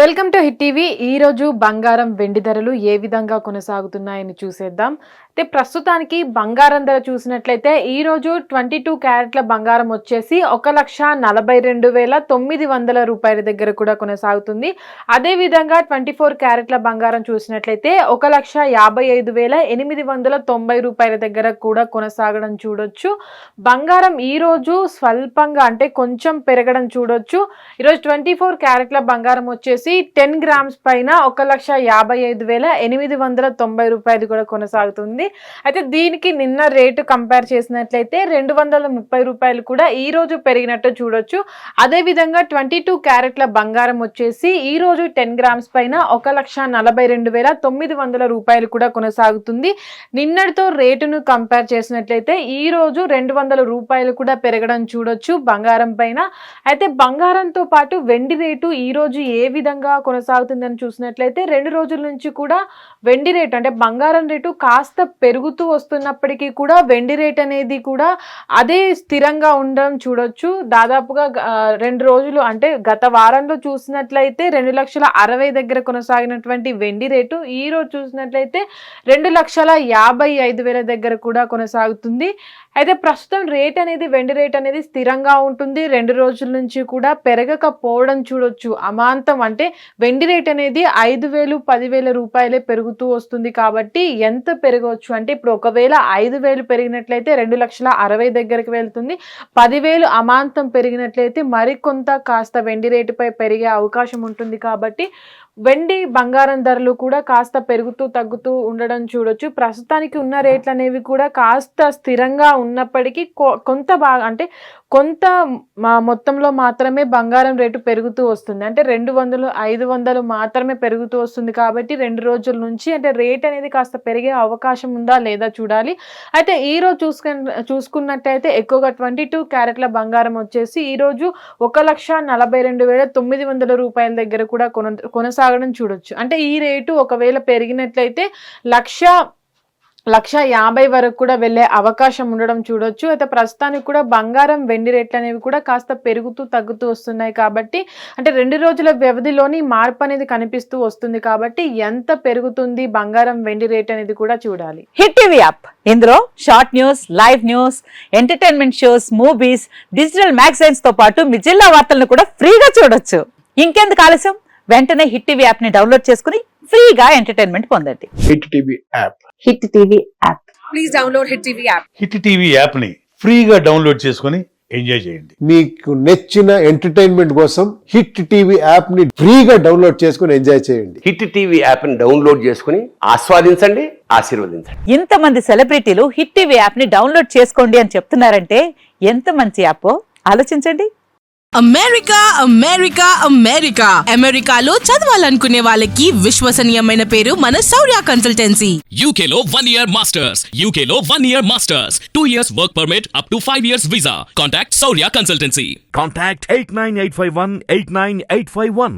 Welcome to hit TV. ఈరోజు బంగారం వెండి ధరలు ఏ విధంగా కొనసాగుతున్నాయని చూసేద్దాం. అయితే ప్రస్తుతానికి బంగారం ధర చూసినట్లయితే ఈరోజు 22 క్యారెట్ల బంగారం వచ్చేసి 1,42,900 రూపాయల దగ్గర కూడా కొనసాగుతుంది. అదేవిధంగా 24 క్యారెట్ల బంగారం చూసినట్లయితే 1,55,890 రూపాయల దగ్గర కూడా కొనసాగడం చూడొచ్చు. బంగారం ఈరోజు స్వల్పంగా అంటే కొంచెం పెరగడం చూడొచ్చు. ఈరోజు 24 క్యారెట్ల బంగారం వచ్చేసి 10 గ్రామ్స్ పైన 1,55,890 రూపాయలు కూడా కొనసాగుతుంది. అయితే దీనికి నిన్న రేటు కంపేర్ చేసినట్లయితే 230 రూపాయలు కూడా ఈ రోజు పెరిగినట్టు చూడొచ్చు. అదే విధంగా 22 క్యారెట్ల బంగారం వచ్చేసి ఈ రోజు 10 గ్రామ్స్ పైన 1,42,900 రూపాయలు కూడా కొనసాగుతుంది. నిన్నటితో రేటును కంపేర్ చేసినట్లయితే ఈ రోజు 200 రూపాయలు కూడా పెరగడం చూడొచ్చు బంగారం పైన. అయితే బంగారంతో పాటు వెండి రేటు ఈ రోజు ఏ విధంగా కొనసాగుతుందని చూసినట్లయితే 2 రోజుల నుంచి కూడా వెండి రేటు అంటే బంగారం రేటు కాస్త పెరుగుతూ వస్తున్నప్పటికీ కూడా వెండి రేట్ అనేది కూడా అదే స్థిరంగా ఉండడం చూడొచ్చు. దాదాపుగా 2 రోజులు అంటే గత వారంలో చూసినట్లయితే 2,60,000 దగ్గర కొనసాగినటువంటి వెండి రేటు ఈ రోజు చూసినట్లయితే 2,55,000 దగ్గర కూడా కొనసాగుతుంది. అయితే ప్రస్తుతం రేట్ అనేది వెండి రేట్ అనేది స్థిరంగా ఉంటుంది. 2 రోజుల నుంచి కూడా పెరగకపోవడం చూడొచ్చు. అమాంతం అంటే వెండి రేట్ అనేది 5,000 10,000 రూపాయలే పెరుగుతూ వస్తుంది. కాబట్టి ఎంత పెరగవచ్చు అంటే ఇప్పుడు ఒకవేళ 5,000 పెరిగినట్లయితే 2,60,000 దగ్గరికి వెళ్తుంది. 10,000 అమాంతం పెరిగినట్లయితే మరికొంత కాస్త వెండి రేటుపై పెరిగే అవకాశం ఉంటుంది. కాబట్టి వెండి బంగారం ధరలు కూడా కాస్త పెరుగుతూ తగ్గుతూ ఉండడం చూడొచ్చు. ప్రస్తుతానికి ఉన్న రేట్లు అనేవి కూడా కాస్త స్థిరంగా ఉన్నప్పటికీ కొంత బాగా అంటే కొంత మొత్తంలో మాత్రమే బంగారం రేటు పెరుగుతూ వస్తుంది. అంటే 200 500 మాత్రమే పెరుగుతూ వస్తుంది. కాబట్టి 2 రోజుల నుంచి అంటే రేట్ అనేది కాస్త పెరిగే అవకాశం ఉందా లేదా చూడాలి. అయితే ఈ రోజు చూసుకున్నట్టయితే ఎక్కువగా 22 క్యారెట్ల బంగారం వచ్చేసి ఈ రోజు 1,42,900 రూపాయల దగ్గర కూడా కొనసాగడం చూడొచ్చు. అంటే ఈ రేటు ఒకవేళ పెరిగినట్లయితే 1,50,000 వరకు కూడా వెళ్ళే అవకాశం ఉండడం చూడొచ్చు. అయితే ప్రస్తుతానికి కూడా బంగారం వెండి రేట్లు అనేవి కూడా కాస్త పెరుగుతూ తగ్గుతూ వస్తున్నాయి. కాబట్టి అంటే 2 రోజుల వ్యవధిలోని మార్పు అనేది కనిపిస్తూ వస్తుంది. కాబట్టి ఎంత పెరుగుతుంది బంగారం వెండి రేట్ అనేది కూడా చూడాలి. హిట్ టీవీ యాప్, ఇందులో short news, live news, entertainment shows, movies, digital magazines తో పాటు మీ జిల్లా వార్తలను కూడా ఫ్రీగా చూడొచ్చు. ఇంకెందుకు ఆలస్యం, వెంటనే హిట్ టీవీ యాప్ ని డౌన్లోడ్ చేసుకుని ఫ్రీగా ఎంటర్టైన్మెంట్ పొందండి. Hit TV app. Hit TV app. Please download hit TV app. Hit TV app ని ఫ్రీగా డౌన్లోడ్ చేసుకుని ఎంజాయ్ చేయండి. మీకు నచ్చిన ఎంటర్టైన్మెంట్ కోసం హిట్ టీవీ యాప్ ని ఫ్రీగా డౌన్లోడ్ చేసుకుని ఎంజాయ్ చేయండి. హిట్ టీవీ యాప్ ని డౌన్లోడ్ చేసుకుని ఆస్వాదించండి, ఆశీర్వదించండి. ఇంతమంది సెలబ్రిటీలు హిట్ టీవీ యాప్ ని డౌన్లోడ్ చేసుకోండి అని చెప్తున్నారంటే ఎంత మంచి యాప్ ఆలోచించండి. అమెరికా అమెరికా అమెరికా అమెరికాలో చదవాలనుకునే వాళ్ళకి విశ్వసనీయమైన పేరు మన శౌర్య కన్సల్టెన్సీ. UK లో 1 year masters. UK లో 1 year masters. 2 years work permit up to 5 years visa. Contact Saurya Consultancy. Contact 89851 89851.